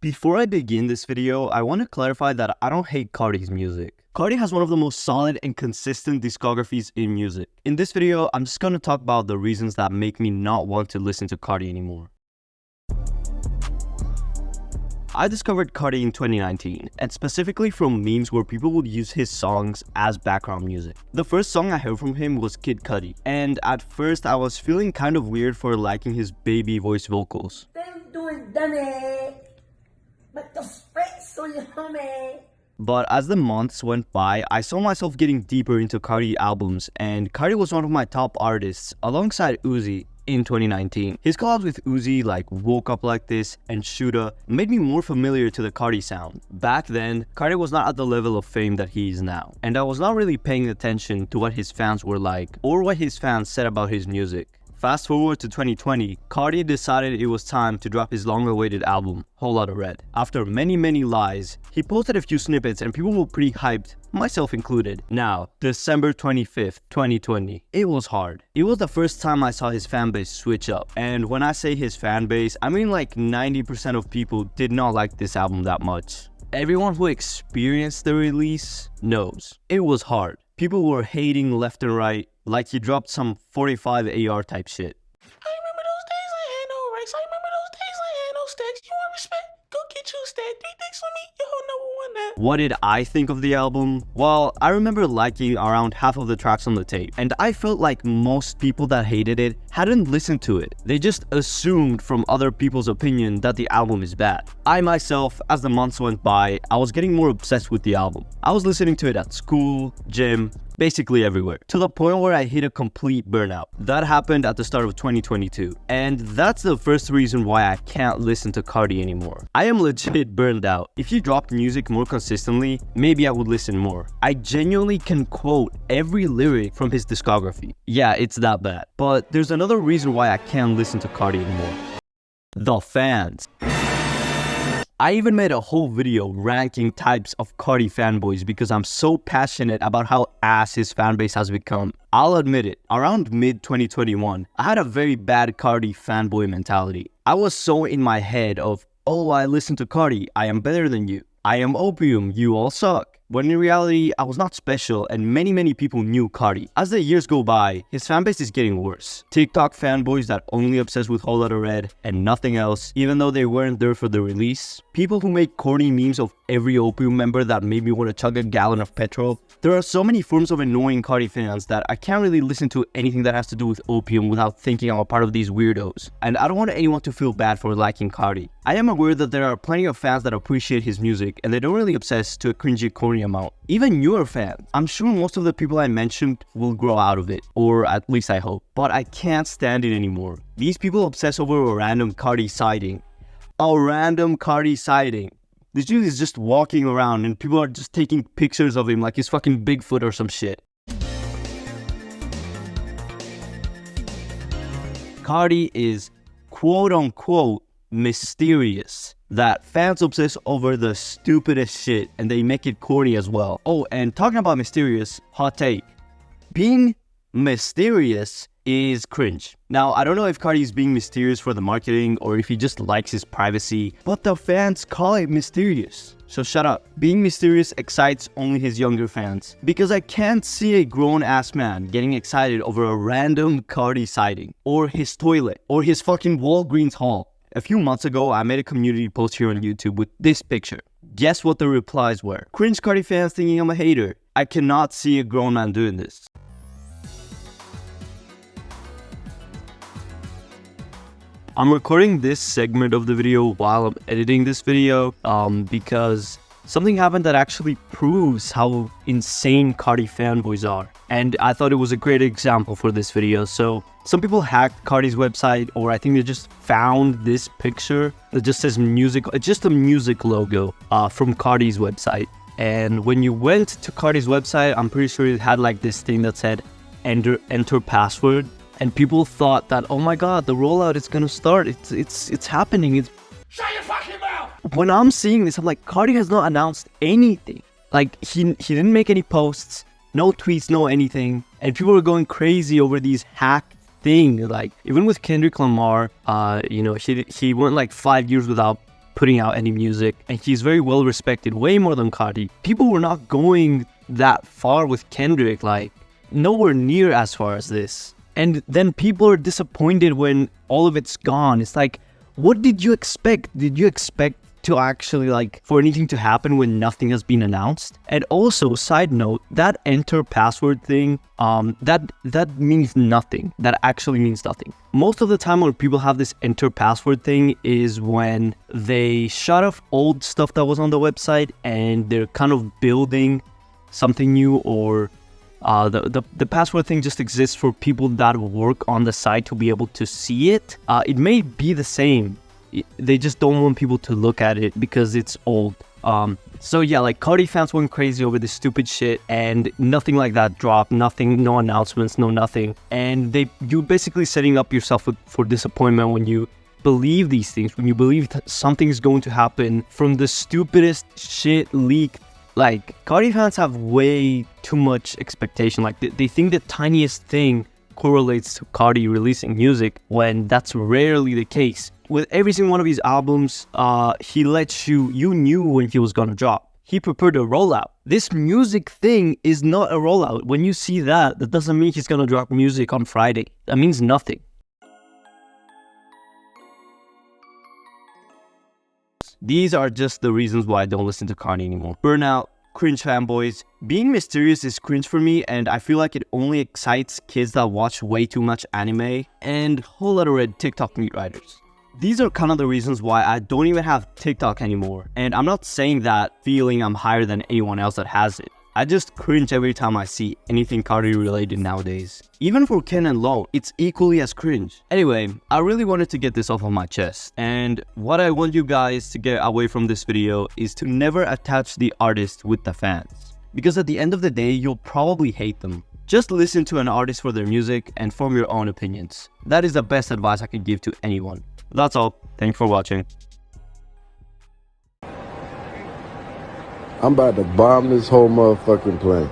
Before I begin this video, I want to clarify that I don't hate Carti's music. Carti has one of the most solid and consistent discographies in music. In this video, I'm just gonna talk about the reasons that make me not want to listen to Carti anymore. I discovered Carti in 2019, and specifically from memes where people would use his songs as background music. The first song I heard from him was Kid Cudi, and at first I was feeling kind of weird for liking his baby voice vocals. But as the months went by, I saw myself getting deeper into Carti albums, and Carti was one of my top artists alongside Uzi in 2019. His collabs with Uzi like Woke Up Like This and Shoota made me more familiar to the Carti sound. Back then, Carti was not at the level of fame that he is now, and I was not really paying attention to what his fans were like or what his fans said about his music. Fast forward to 2020, Carti decided it was time to drop his long-awaited album, Whole Lotta Red. After many lies, he posted a few snippets and people were pretty hyped, myself included. Now, December 25th, 2020, it was hard. It was the first time I saw his fanbase switch up. And when I say his fanbase, I mean like 90% of people did not like this album that much. Everyone who experienced the release knows. It was hard. People were hating left and right, like he dropped some 45 AR type shit. I remember those days I had no rights. I remember those days I had no stacks. You want respect? Go get you a stack. 3 things on me, yo, number one now. What did I think of the album? Well, I remember liking around half of the tracks on the tape, and I felt like most people that hated it hadn't listened to it. They just assumed from other people's opinion that the album is bad. I myself, as the months went by, I was getting more obsessed with the album. I was listening to it at school, gym, basically everywhere, to the point where I hit a complete burnout. That happened at the start of 2022, and that's the first reason why I can't listen to Carti anymore. I am legit burned out. If you dropped music more consistently, maybe I would listen more. I genuinely can quote every lyric from his discography. Yeah, it's that bad. But there's another reason why I can't listen to Carti anymore. The fans. I even made a whole video ranking types of Carti fanboys because I'm so passionate about how ass his fanbase has become. I'll admit it, around mid-2021, I had a very bad Carti fanboy mentality. I was so in my head of, oh, I listen to Carti, I am better than you. I am opium, you all suck. When in reality, I was not special and many people knew Carti. As the years go by, his fanbase is getting worse. TikTok fanboys that only obsessed with Whole Lotta Red and nothing else, even though they weren't there for the release. People who make corny memes of every opium member that made me want to chug a gallon of petrol. There are so many forms of annoying Carti fans that I can't really listen to anything that has to do with opium without thinking I'm a part of these weirdos. And I don't want anyone to feel bad for liking Carti. I am aware that there are plenty of fans that appreciate his music and they don't really obsess to a cringy corny amount. Even newer fans. I'm sure most of the people I mentioned will grow out of it, or at least I hope. But I can't stand it anymore. These people obsess over a random Carti sighting. A random Carti sighting. This dude is just walking around and people are just taking pictures of him like he's fucking Bigfoot or some shit. Carti is quote unquote mysterious. That fans obsess over the stupidest shit and they make it corny as well. Oh, and talking about mysterious, hot take. Being mysterious is cringe. Now, I don't know if Carti is being mysterious for the marketing or if he just likes his privacy, but the fans call it mysterious. So shut up. Being mysterious excites only his younger fans, because I can't see a grown-ass man getting excited over a random Carti sighting, or his toilet, or his fucking Walgreens haul. A few months ago, I made a community post here on YouTube with this picture. Guess what the replies were? Cringe Carti fans thinking I'm a hater. I cannot see a grown man doing this. I'm recording this segment of the video while I'm editing this video because something happened that actually proves how insane Carti fanboys are. And I thought it was a great example for this video. So some people hacked Carti's website, or I think they just found this picture that just says music. It's just a music logo from Carti's website. And when you went to Carti's website, I'm pretty sure it had like this thing that said enter password. And people thought that, oh my god, the rollout is gonna start. It's happening. Shut your fucking mouth! When I'm seeing this, I'm like, Carti has not announced anything. Like, he didn't make any posts, no tweets, no anything. And people were going crazy over these hack things. Like, even with Kendrick Lamar, he went like 5 years without putting out any music, and he's very well respected, way more than Carti. People were not going that far with Kendrick, like nowhere near as far as this. And then people are disappointed when all of it's gone. It's like, what did you expect? Did you expect to actually like for anything to happen when nothing has been announced? And also, side note, that enter password thing, that means nothing. That actually means nothing. Most of the time when people have this enter password thing is when they shut off old stuff that was on the website and they're kind of building something new, or the password thing just exists for people that work on the site to be able to see it. It may be the same. They just don't want people to look at it because it's old. So yeah, like Carti fans went crazy over this stupid shit, and nothing like that dropped. Nothing, no announcements, no nothing. And you're basically setting up yourself for disappointment when you believe these things, when you believe that something is going to happen from the stupidest shit leaked. Like, Carti fans have way too much expectation. Like, they think the tiniest thing correlates to Carti releasing music, when that's rarely the case. With every single one of his albums, he lets you knew when he was gonna drop. He prepared a rollout. This music thing is not a rollout. When you see that, that doesn't mean he's gonna drop music on Friday. That means nothing. These are just the reasons why I don't listen to Carti anymore. Burnout, cringe fanboys. Being mysterious is cringe for me, and I feel like it only excites kids that watch way too much anime, and Lotta Red TikTok meat writers. These are kind of the reasons why I don't even have TikTok anymore. And I'm not saying that feeling I'm higher than anyone else that has it. I just cringe every time I see anything Carti related nowadays. Even for Ken and Lo, it's equally as cringe. Anyway, I really wanted to get this off of my chest. And what I want you guys to get away from this video is to never attach the artist with the fans. Because at the end of the day, you'll probably hate them. Just listen to an artist for their music and form your own opinions. That is the best advice I can give to anyone. That's all. Thanks for watching. I'm about to bomb this whole motherfucking plane.